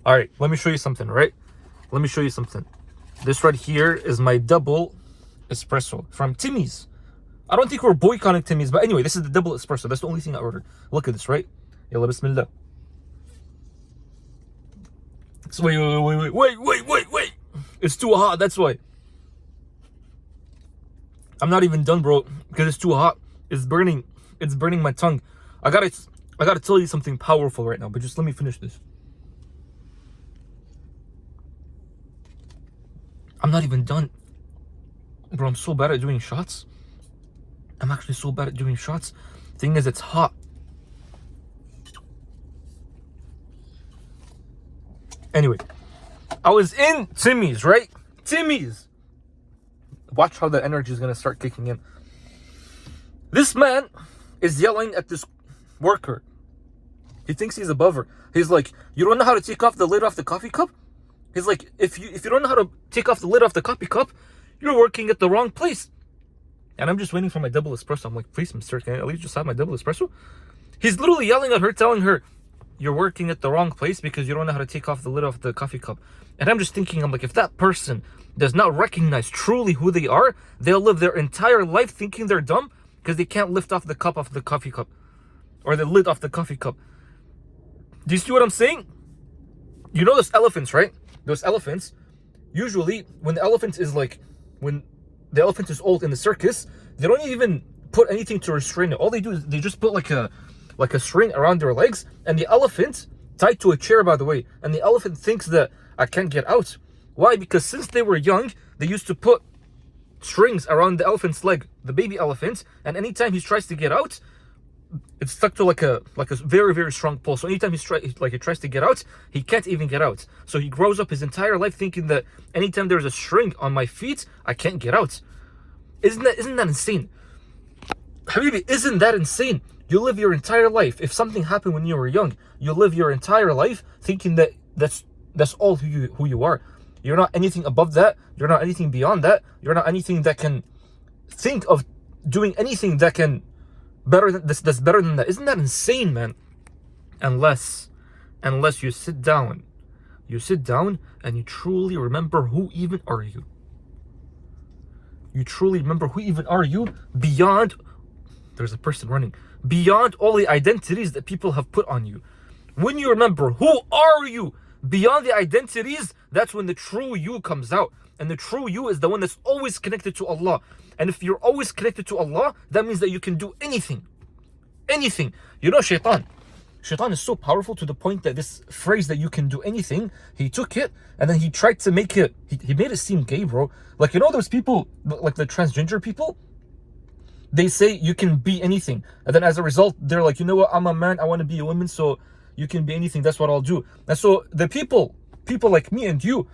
All right, let me show you something, right? Let me show you something. This right here is my double espresso from Timmy's. I don't think we're boycotting Timmy's, but anyway, this is the double espresso. That's the only thing I ordered. Look at this, right? Yalla bismillah. So wait. It's too hot, that's why. I'm not even done, bro, because it's too hot. It's burning my tongue. I gotta tell you something powerful right now, but just let me finish this. I'm not even done. Bro, I'm so bad at doing shots. I'm actually so bad at doing shots. Thing is, it's hot. Anyway, I was in Timmy's, right? Timmy's. Watch how the energy is gonna start kicking in. This man is yelling at this worker. He thinks he's above her. He's like, you don't know how to take off the lid off the coffee cup? He's like, if you don't know how to take off the lid off the coffee cup, you're working at the wrong place. And I'm just waiting for my double espresso. I'm like, please, mister, can I at least just have my double espresso? He's literally yelling at her, telling her, you're working at the wrong place because you don't know how to take off the lid off the coffee cup. And I'm just thinking, I'm like, if that person does not recognize truly who they are, they'll live their entire life thinking they're dumb because they can't lift off the cup of the coffee cup or the lid off the coffee cup. Do you see what I'm saying? You know those elephants, right? Those elephants, usually when the elephant is old in the circus, they don't even put anything to restrain it. All they do is they just put like a string around their legs, and the elephant, tied to a chair by the way, and the elephant thinks that I can't get out. Why? Because since they were young, they used to put strings around the elephant's leg, the baby elephant, and anytime he tries to get out, it's stuck to like a very, very strong pole. So anytime he tries to get out, he can't even get out. So he grows up his entire life thinking that anytime there's a string on my feet, I can't get out. Isn't that insane? Habibi, isn't that insane? You live your entire life. If something happened when you were young, you live your entire life thinking that that's all who you are. You're not anything above that. You're not anything beyond that. You're not anything that can think of doing anything that can that's better than that. Isn't that insane, man? Unless you sit down and you truly remember who even are you. You truly remember who even are you beyond, there's a person running, beyond all the identities that people have put on you. When you remember who are you beyond the identities, that's when the true you comes out. And the true you is the one that's always connected to Allah. And if you're always connected to Allah, that means that you can do anything. Anything. You know, shaitan is so powerful to the point that this phrase that you can do anything, he took it and then he tried to make it, he made it seem gay, bro. Like, you know those people, like the transgender people? They say you can be anything. And then as a result, they're like, you know what, I'm a man, I want to be a woman, so you can be anything, that's what I'll do. And so the people like me and you,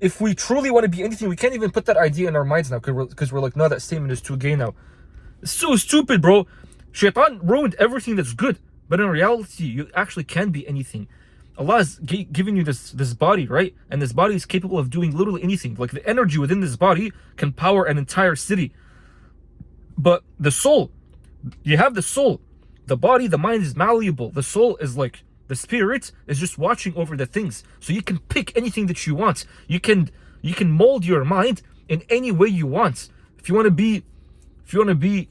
if we truly want to be anything, we can't even put that idea in our minds now because we're like, no, that statement is too gay now. It's so stupid, bro. Shaitan ruined everything that's good. But in reality, you actually can be anything. Allah has given you this body, right? And this body is capable of doing literally anything. Like the energy within this body can power an entire city. But the soul, you have the soul. The body, the mind is malleable. The soul is like, the spirit is just watching over the things. So you can pick anything that you want. You can mold your mind in any way you want. If you want to be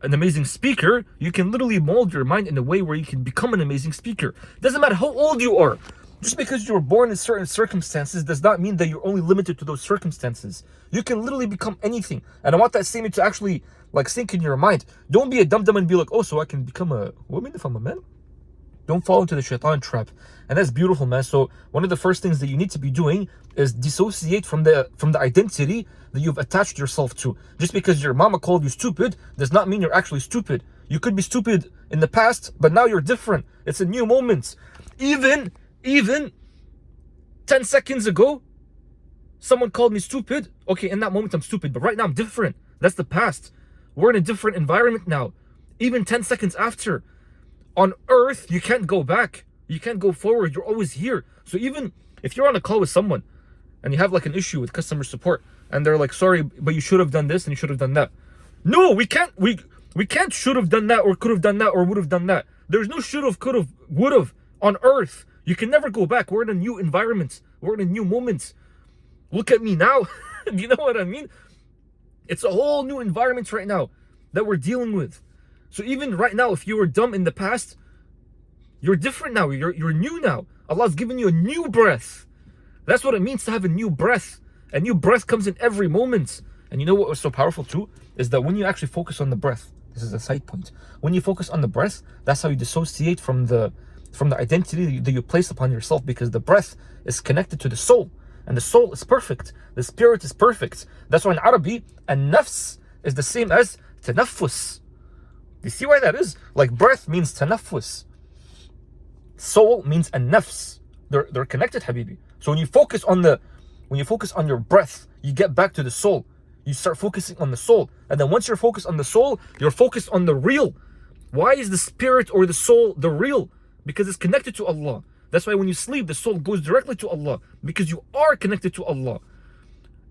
an amazing speaker, you can literally mold your mind in a way where you can become an amazing speaker. Doesn't matter how old you are. Just because you were born in certain circumstances does not mean that you're only limited to those circumstances. You can literally become anything. And I want that statement to actually like sink in your mind. Don't be a dum-dum and be like, oh, so I can become a woman if I'm a man? Don't fall into the shaitan trap. And that's beautiful, man. So one of the first things that you need to be doing is dissociate from the identity that you've attached yourself to. Just because your mama called you stupid does not mean you're actually stupid. You could be stupid in the past, but now you're different. It's a new moment. Even 10 seconds ago, someone called me stupid. Okay, in that moment I'm stupid, but right now I'm different. That's the past. We're in a different environment now. Even 10 seconds after. On earth, you can't go back. You can't go forward. You're always here. So even if you're on a call with someone and you have like an issue with customer support and they're like, sorry, but you should have done this and you should have done that. No, we can't should have done that or could have done that or would have done that. There's no should have, could have, would have on earth. You can never go back. We're in a new environment. We're in a new moment. Look at me now. Do you know what I mean? It's a whole new environment right now that we're dealing with. So even right now, if you were dumb in the past, you're different now. You're new now. Allah's given you a new breath. That's what it means to have a new breath. A new breath comes in every moment. And you know what was so powerful too? Is that when you actually focus on the breath, this is a side point. When you focus on the breath, that's how you dissociate from the identity that you place upon yourself, because the breath is connected to the soul. And the soul is perfect. The spirit is perfect. That's why in Arabic, an-nafs is the same as tanaffus. You see why that is? Like breath means tanaffus. Soul means an-nafs. They're connected, habibi. So when you focus on your breath, you get back to the soul. You start focusing on the soul. And then once you're focused on the soul, you're focused on the real. Why is the spirit or the soul the real? Because it's connected to Allah. That's why when you sleep, the soul goes directly to Allah, because you are connected to Allah.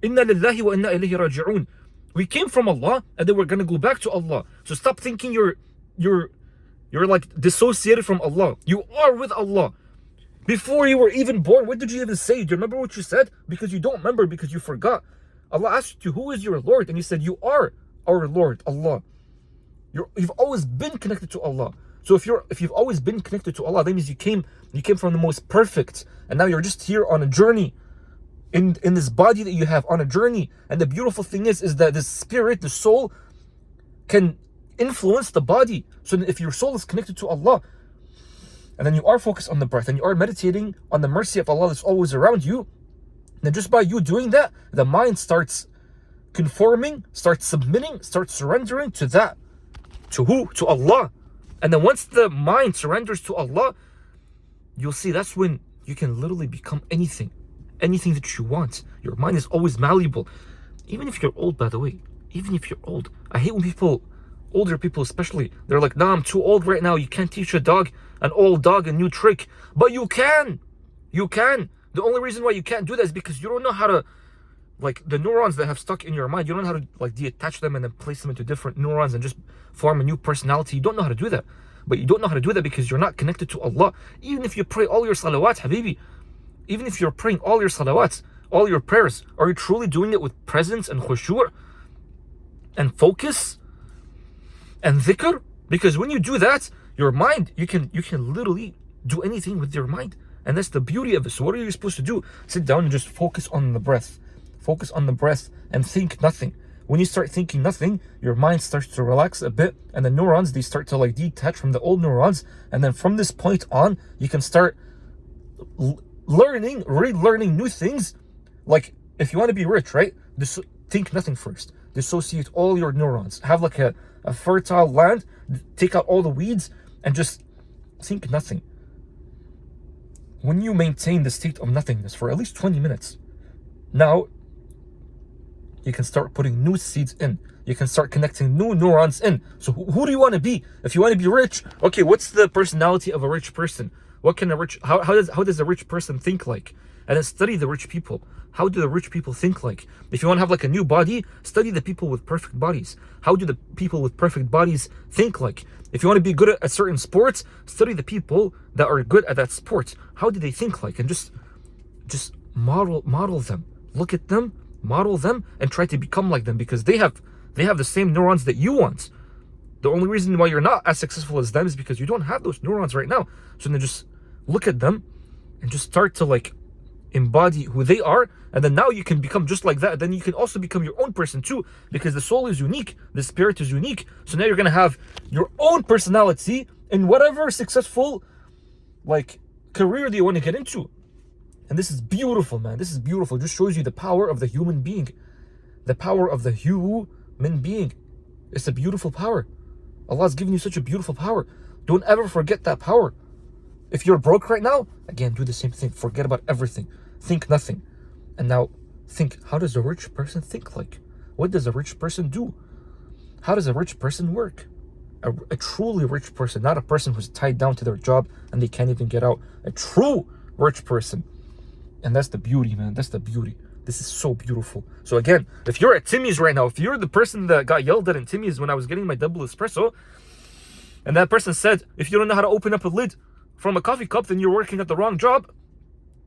Inna lillahi wa inna ilayhi raji'un. We came from Allah, and then we're gonna go back to Allah. So stop thinking you're like dissociated from Allah. You are with Allah. Before you were even born, what did you even say? Do you remember what you said? Because you don't remember, because you forgot. Allah asked you, who is your Lord? And you said, you are our Lord, Allah. You've always been connected to Allah. So if you've always been connected to Allah, that means you came from the most perfect, and now you're just here on a journey, in this body that you have, on a journey. And the beautiful thing is that the spirit, the soul, can influence the body. So if your soul is connected to Allah, and then you are focused on the breath, and you are meditating on the mercy of Allah that's always around you, then just by you doing that, the mind starts conforming, starts submitting, starts surrendering to that. To who? To Allah. And then once the mind surrenders to Allah, you'll see that's when you can literally become anything that you want. Your mind is always malleable. Even if you're old, by the way, even if you're old. I hate when older people especially, they're like, nah, I'm too old right now. You can't teach an old dog a new trick. But you can. You can. The only reason why you can't do that is because you don't know how to, like, the neurons that have stuck in your mind, you don't know how to, like, detach them and then place them into different neurons and just form a new personality. You don't know how to do that. But you don't know how to do that because you're not connected to Allah. Even if you pray all your salawat, habibi, even if you're praying all your salawats, all your prayers, are you truly doing it with presence and khushu' and focus and dhikr? Because when you do that, your mind, you can literally do anything with your mind. And that's the beauty of it. So what are you supposed to do? Sit down and just focus on the breath. Focus on the breath and think nothing. When you start thinking nothing, your mind starts to relax a bit, and the neurons, they start to like detach from the old neurons. And then from this point on, you can start relearning new things. Like if you want to be rich, right? Think nothing first. Dissociate all your neurons. Have like a fertile land. Take out all the weeds and just think nothing. When you maintain the state of nothingness for at least 20 minutes, now you can start putting new seeds in. You can start connecting new neurons in. So who do you want to be? If you want to be rich, okay, what's the personality of a rich person? What can how does a rich person think like? And then study the rich people. How do the rich people think like? If you want to have like a new body, study the people with perfect bodies. How do the people with perfect bodies think like? If you want to be good at certain sports, study the people that are good at that sport. How do they think like? And just model them. Look at them, model them, and try to become like them, because they have the same neurons that you want. The only reason why you're not as successful as them is because you don't have those neurons right now. So then just look at them and just start to like embody who they are, and then now you can become just like that. Then you can also become your own person too, because the soul is unique, the spirit is unique. So now you're gonna have your own personality in whatever successful like career that you want to get into. And this is beautiful, man. This is beautiful. It just shows you the power of the human being. The power of the human being. It's a beautiful power. Allah's given you such a beautiful power. Don't ever forget that power. If you're broke right now, again, do the same thing. Forget about everything. Think nothing. And now think, how does a rich person think like? What does a rich person do? How does a rich person work? A truly rich person, not a person who's tied down to their job and they can't even get out. A true rich person. And that's the beauty, man. That's the beauty. This is so beautiful. So again, if you're at Timmy's right now, if you're the person that got yelled at in Timmy's when I was getting my double espresso, and that person said, if you don't know how to open up a lid, from a coffee cup, then you're working at the wrong job.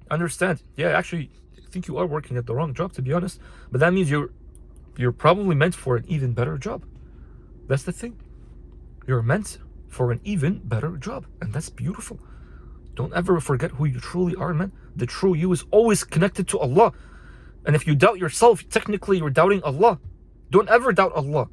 Understand? Yeah, actually, I think you are working at the wrong job, to be honest. But that means you're probably meant for an even better job. That's the thing. You're meant for an even better job, and that's beautiful. Don't ever forget who you truly are, man. The true you is always connected to Allah. And if you doubt yourself, technically you're doubting Allah. Don't ever doubt Allah.